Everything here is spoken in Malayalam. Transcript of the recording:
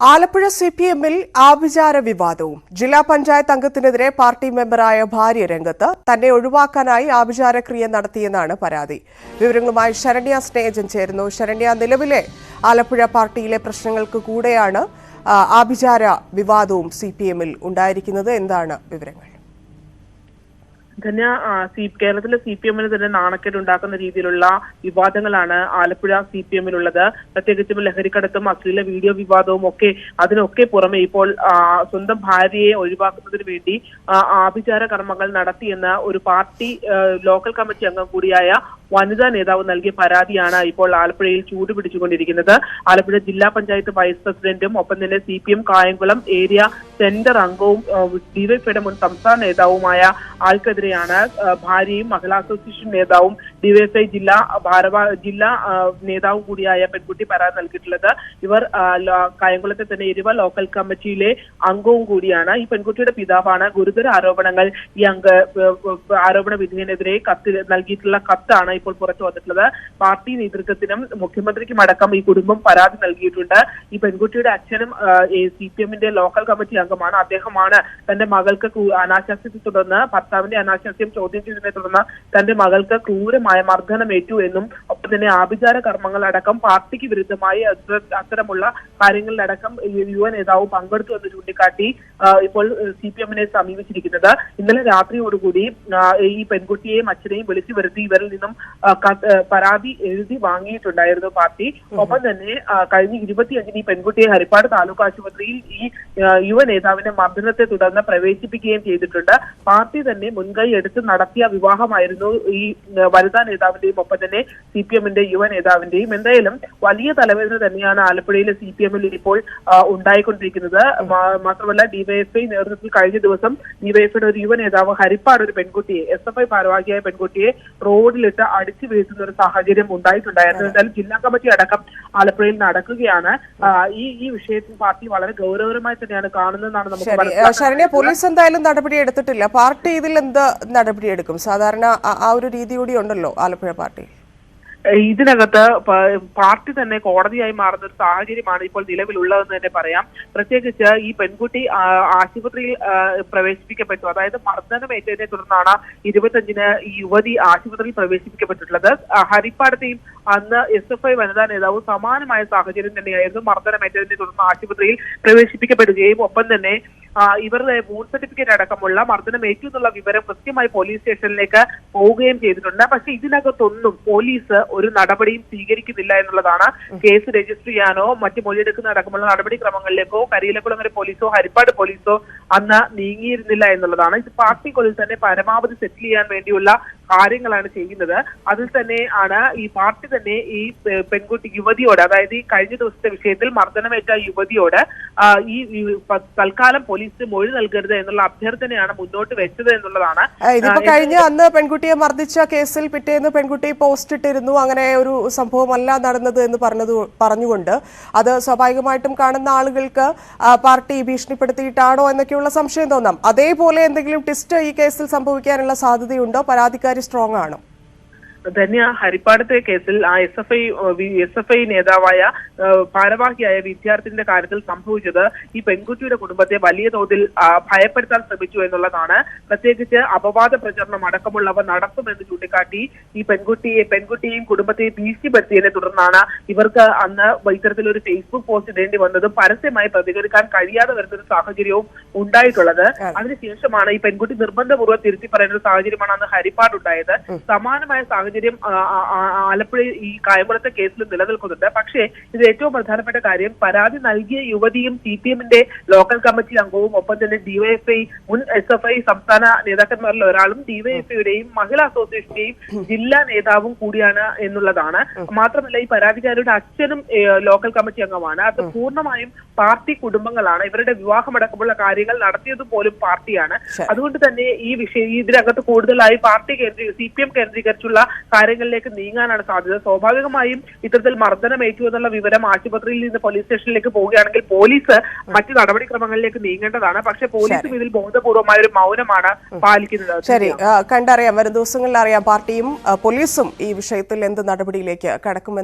ആലപ്പുഴ സിപിഎമ്മിൽ ആഭിചാര വിവാദവും. ജില്ലാ പഞ്ചായത്ത് അംഗത്തിനെതിരെ പാർട്ടി മെമ്പറായ ഭാര്യ രംഗത്ത്. തന്നെ ഒഴിവാക്കാനായി ആഭിചാരക്രിയ നടത്തിയെന്നാണ് പരാതി. വിവരങ്ങളുമായി ശരണ്യ സ്നേഹജൻ ചേരുന്നു. ശരണ്യ, നിലവിലെ ആലപ്പുഴ പാർട്ടിയിലെ പ്രശ്നങ്ങൾക്ക് കൂടെയാണ് ആഭിചാര വിവാദവും സിപിഎമ്മിൽ ഉണ്ടായിരിക്കുന്നത്. എന്താണ് വിവരങ്ങൾ? ധന്യ, കേരളത്തിലെ സിപിഎമ്മിന് തന്നെ നാണക്കേടുണ്ടാക്കുന്ന രീതിയിലുള്ള വിവാദങ്ങളാണ് ആലപ്പുഴ സിപിഎമ്മിലുള്ളത്. പ്രത്യേകിച്ചും ലഹരിക്കടത്തും അശ്ലീല വീഡിയോ വിവാദവും അതിനൊക്കെ പുറമെ ഇപ്പോൾ സ്വന്തം ഭാര്യയെ ഒഴിവാക്കുന്നതിന് വേണ്ടി ആഭിചാര കർമ്മങ്ങൾ നടത്തിയെന്ന ഒരു പാർട്ടി ലോക്കൽ കമ്മിറ്റി അംഗം കൂടിയായ വനിതാ നേതാവ് നൽകിയ പരാതിയാണ് ഇപ്പോൾ ആലപ്പുഴയിൽ ചൂടുപിടിച്ചുകൊണ്ടിരിക്കുന്നത്. ആലപ്പുഴ ജില്ലാ പഞ്ചായത്ത് വൈസ് പ്രസിഡന്റും ഒപ്പം തന്നെ സിപിഎം കായംകുളം ഏരിയ സെന്റർ അംഗവും ഡിവൈഎഫ്ഐയുടെ മുൻ സംസ്ഥാന നേതാവുമായ ആൾക്കെതിരെയാണ് ഭാര്യയും മഹിളാ അസോസിയേഷൻ നേതാവും ഡിവൈഎഫ്ഐ ജില്ലാ നേതാവും കൂടിയായ പെൺകുട്ടി പരാതി നൽകിയിട്ടുള്ളത്. ഇവർ കായംകുളത്തെ തന്നെ എരുവ ലോക്കൽ കമ്മിറ്റിയിലെ അംഗവും കൂടിയാണ്. ഈ പെൺകുട്ടിയുടെ പിതാവാണ്. ഗുരുതര ആരോപണങ്ങൾ ഈ ആരോപണ വിധേയനെതിരെ നൽകിയിട്ടുള്ള കത്താണ് ഇപ്പോൾ പുറത്തു വന്നിട്ടുള്ളത്. പാർട്ടി നേതൃത്വത്തിനും മുഖ്യമന്ത്രിക്കും അടക്കം ഈ കുടുംബം പരാതി നൽകിയിട്ടുണ്ട്. ഈ പെൺകുട്ടിയുടെ അച്ഛനും സിപിഎമ്മിന്റെ ലോക്കൽ കമ്മിറ്റി അംഗമാണ്. അദ്ദേഹമാണ് തന്റെ മകൾക്ക് അനാശാസ്യത്തെ തുടർന്ന്, ഭർത്താവിന്റെ അനാശാസ്യം ചോദ്യം ചെയ്തതിനെ തുടർന്ന് തന്റെ മകൾക്ക് ക്രൂരമായ മർദ്ദനമേറ്റു എന്നും ഒപ്പം തന്നെ ആഭിചാര കർമ്മങ്ങൾ അടക്കം പാർട്ടിക്ക് വിരുദ്ധമായി അത്തരമുള്ള കാര്യങ്ങളിലടക്കം യുവ നേതാവ് പങ്കെടുത്തു എന്ന് ചൂണ്ടിക്കാട്ടി ഇപ്പോൾ സിപിഎമ്മിനെ സമീപിച്ചിരിക്കുന്നത്. ഇന്നലെ രാത്രിയോടുകൂടി ഈ പെൺകുട്ടിയെയും അച്ഛനെയും വിളിച്ചു വരുത്തി ഇവരിൽ നിന്നും പരാതി എഴുതി വാങ്ങിയിട്ടുണ്ടായിരുന്നു പാർട്ടി. ഒപ്പം തന്നെ കഴിഞ്ഞ 25-ന് ഈ പെൺകുട്ടിയെ ഹരിപ്പാട് താലൂക്ക് ആശുപത്രിയിൽ ഈ യുവ നേതാവിന്റെ മർദ്ദനത്തെ തുടർന്ന് പ്രവേശിപ്പിക്കുകയും ചെയ്തിട്ടുണ്ട്. പാർട്ടി തന്നെ മുൻകൈ എടുത്ത് നടത്തിയ വിവാഹമായിരുന്നു ഈ വനിതാ നേതാവിന്റെയും ഒപ്പം തന്നെ സിപിഎമ്മിന്റെ യുവ നേതാവിന്റെയും. എന്തായാലും വലിയ തലവേദന തന്നെയാണ് ആലപ്പുഴയിലെ സിപിഎമ്മിൽ ഇപ്പോൾ ഉണ്ടായിക്കൊണ്ടിരിക്കുന്നത്. മാത്രമല്ല ഡിവൈഎഫ്ഐ നേതൃത്വത്തിൽ കഴിഞ്ഞ ദിവസം ഡിവൈഎഫ്ഐയുടെ ഒരു യുവ നേതാവ് ഹരിപ്പാട് ഒരു പെൺകുട്ടിയെ, എസ്എഫ്ഐ ഭാരവാഹിയായ പെൺകുട്ടിയെ റോഡിലിട്ട് അടിച്ചു വീഴ്ത്തുന്ന ഒരു സാഹചര്യം ഉണ്ടായിട്ടുണ്ടായിരുന്നു. എന്തായാലും ജില്ലാ കമ്മിറ്റി അടക്കം ആലപ്പുഴയിൽ നടക്കുകയാണ്. ഈ വിഷയത്തിൽ പാർട്ടി വളരെ ഗൗരവകരമായി തന്നെയാണ് കാണുന്നതെന്നാണ് നമുക്ക് ശരണ്യ. പോലീസ് എന്തായാലും നടപടി എടുത്തിട്ടില്ല. പാർട്ടി ഇതിൽ എന്ത് നടപടിയെടുക്കും? സാധാരണ ആ ഒരു രീതി കൂടി ഉണ്ടല്ലോ ആലപ്പുഴ പാർട്ടി. ഇതിനകത്ത് പാർട്ടി തന്നെ കോടതിയായി മാറുന്ന ഒരു സാഹചര്യമാണ് ഇപ്പോൾ നിലവിലുള്ളതെന്ന് തന്നെ പറയാം. പ്രത്യേകിച്ച് ഈ പെൺകുട്ടി ആശുപത്രിയിൽ പ്രവേശിപ്പിക്കപ്പെട്ടു. അതായത് മർദ്ദനമേറ്റതിനെ തുടർന്നാണ് 25-ന് ഈ യുവതി ആശുപത്രിയിൽ പ്രവേശിപ്പിക്കപ്പെട്ടിട്ടുള്ളത്. ഹരിപ്പാടത്തെയും അന്ന് എസ്എഫ്ഐ വനിതാ നേതാവ് സമാനമായ സാഹചര്യം തന്നെയായിരുന്നു. മർദ്ദനമേറ്റതിനെ തുടർന്ന് ആശുപത്രിയിൽ പ്രവേശിപ്പിക്കപ്പെടുകയും ഒപ്പം തന്നെ ഇവരുടെ മൂൺ സർട്ടിഫിക്കറ്റ് അടക്കമുള്ള മർദ്ദനമേറ്റു എന്നുള്ള വിവരം കൃത്യമായി പോലീസ് സ്റ്റേഷനിലേക്ക് പോവുകയും ചെയ്തിട്ടുണ്ട്. പക്ഷെ ഇതിനകത്തൊന്നും പോലീസ് ഒരു നടപടിയും സ്വീകരിക്കുന്നില്ല എന്നുള്ളതാണ്. കേസ് രജിസ്റ്റർ ചെയ്യാനോ മറ്റു മൊഴിയെടുക്കുന്ന അടക്കമുള്ള നടപടിക്രമങ്ങളിലേക്കോ കരിയിലക്കുളങ്ങര പോലീസോ ഹരിപ്പാട് പോലീസോ അന്ന് നീങ്ങിയിരുന്നില്ല എന്നുള്ളതാണ്. ഇത് പാർട്ടിക്കുള്ളിൽ തന്നെ പരമാവധി സെറ്റിൽ ചെയ്യാൻ വേണ്ടിയുള്ള കാര്യങ്ങളാണ് ചെയ്യുന്നത്. അതിൽ തന്നെ ആണ് ഈ പാർട്ടി തന്നെ ഈ പെൺകുട്ടി യുവതിയോട്, അതായത് ഈ കഴിഞ്ഞ ദിവസത്തെ വിഷയത്തിൽ മർദ്ദനമേറ്റ യുവതിയോട് ഈ തൽക്കാലം പോലീസ് മൊഴി നൽകരുത് എന്നുള്ള അഭ്യർത്ഥനയാണ് മുന്നോട്ട് വെച്ചത് എന്നുള്ളതാണ്. ഇതിപ്പോ കഴിഞ്ഞ അന്ന് പെൺകുട്ടിയെ മർദ്ദിച്ച കേസിൽ പിറ്റേന്ന് പെൺകുട്ടി പോസ്റ്റ് ഇട്ടിരുന്നു. അങ്ങനെ ഒരു സംഭവമല്ല നടന്നത് എന്ന് പറഞ്ഞുകൊണ്ട് അത് സ്വാഭാവികമായിട്ടും കാണുന്ന ആളുകൾക്ക് പാർട്ടി ഭീഷണിപ്പെടുത്തിയിട്ടാണോ എന്നൊക്കെയുള്ള സംശയം തോന്നാം. അതേപോലെ എന്തെങ്കിലും ട്വിസ്റ്റ് ഈ കേസിൽ സംഭവിക്കാനുള്ള സാധ്യതയുണ്ടോ? പരാതിക്കാരി സ്ട്രോങ് ആണോ? ധന്യ, ഹരിപ്പാടത്തെ കേസിൽ ആ എസ്എഫ്ഐ നേതാവായ ഭാരവാഹിയായ വിദ്യാർത്ഥിന്റെ കാര്യത്തിൽ സംഭവിച്ചത് ഈ പെൺകുട്ടിയുടെ കുടുംബത്തെ വലിയ തോതിൽ ഭയപ്പെടുത്താൻ ശ്രമിച്ചു എന്നുള്ളതാണ്. പ്രത്യേകിച്ച് അപവാദ പ്രചരണം അടക്കമുള്ളവ നടത്തുമെന്ന് ചൂണ്ടിക്കാട്ടി ഈ പെൺകുട്ടിയെയും കുടുംബത്തെയും ഭീഷണിപ്പെടുത്തിയതിനെ തുടർന്നാണ് ഇവർക്ക് അന്ന് ഇത്തരത്തിലൊരു ഫേസ്ബുക്ക് പോസ്റ്റ് ഇടേണ്ടി വന്നതും പരസ്യമായി പ്രതികരിക്കാൻ കഴിയാതെ വരുന്ന ഒരു സാഹചര്യവും ഉണ്ടായിട്ടുള്ളത്. അതിനുശേഷമാണ് ഈ പെൺകുട്ടി നിർബന്ധപൂർവ്വം തിരുത്തി പറയുന്ന ഒരു സാഹചര്യമാണ് അന്ന് ഹരിപ്പാടുണ്ടായത്. സമാനമായ സാഹചര്യം ആലപ്പുഴ ഈ കായംകുളത്തെ കേസിൽ നിലനിൽക്കുന്നുണ്ട്. പക്ഷേ ഇത് ഏറ്റവും പ്രധാനപ്പെട്ട കാര്യം, പരാതി നൽകിയ യുവതിയും സിപിഎമ്മിന്റെ ലോക്കൽ കമ്മിറ്റി അംഗവും ഒപ്പം തന്നെ ഡിവൈഎഫ്ഐ മുൻ എസ്എഫ്ഐ സംസ്ഥാന നേതാക്കന്മാരിൽ ഒരാളും ഡിവൈഎഫ്ഐയുടെയും മഹിളാ അസോസിയേഷന്റെയും ജില്ലാ നേതാവും കൂടിയാണ് എന്നുള്ളതാണ്. മാത്രമല്ല ഈ പരാതിക്കാരുടെ അച്ഛനും ലോക്കൽ കമ്മിറ്റി അംഗമാണ്. അത് പൂർണ്ണമായും പാർട്ടി കുടുംബങ്ങളാണ്. ഇവരുടെ വിവാഹമടക്കമുള്ള കാര്യങ്ങൾ നടത്തിയത് പോലും പാർട്ടിയാണ്. അതുകൊണ്ട് തന്നെ ഈ വിഷയം ഇതിനകത്ത് കൂടുതലായി പാർട്ടി സിപിഎം കേന്ദ്രീകരിച്ചുള്ള കാര്യങ്ങളിലേക്ക് നീങ്ങാനാണ് സാധ്യത. സ്വാഭാവികമായും ഇത്തരത്തിൽ മർദ്ദനമേറ്റു എന്നുള്ള വിവരം ആശുപത്രിയിൽ നിന്ന് പോലീസ് സ്റ്റേഷനിലേക്ക് പോവുകയാണെങ്കിൽ പോലീസ് മറ്റു നടപടിക്രമങ്ങളിലേക്ക് നീങ്ങേണ്ടതാണ്. പക്ഷെ പോലീസും ഇതിൽ ബോധപൂർവമായ ഒരു മൗനമാണ് പാലിക്കുന്നത്. ശരി, കണ്ടറിയാം. വരും ദിവസങ്ങളിൽ അറിയാം പാർട്ടിയും പോലീസും ഈ വിഷയത്തിൽ എന്ത് നടപടിയിലേക്ക് കടക്കുമെന്ന്.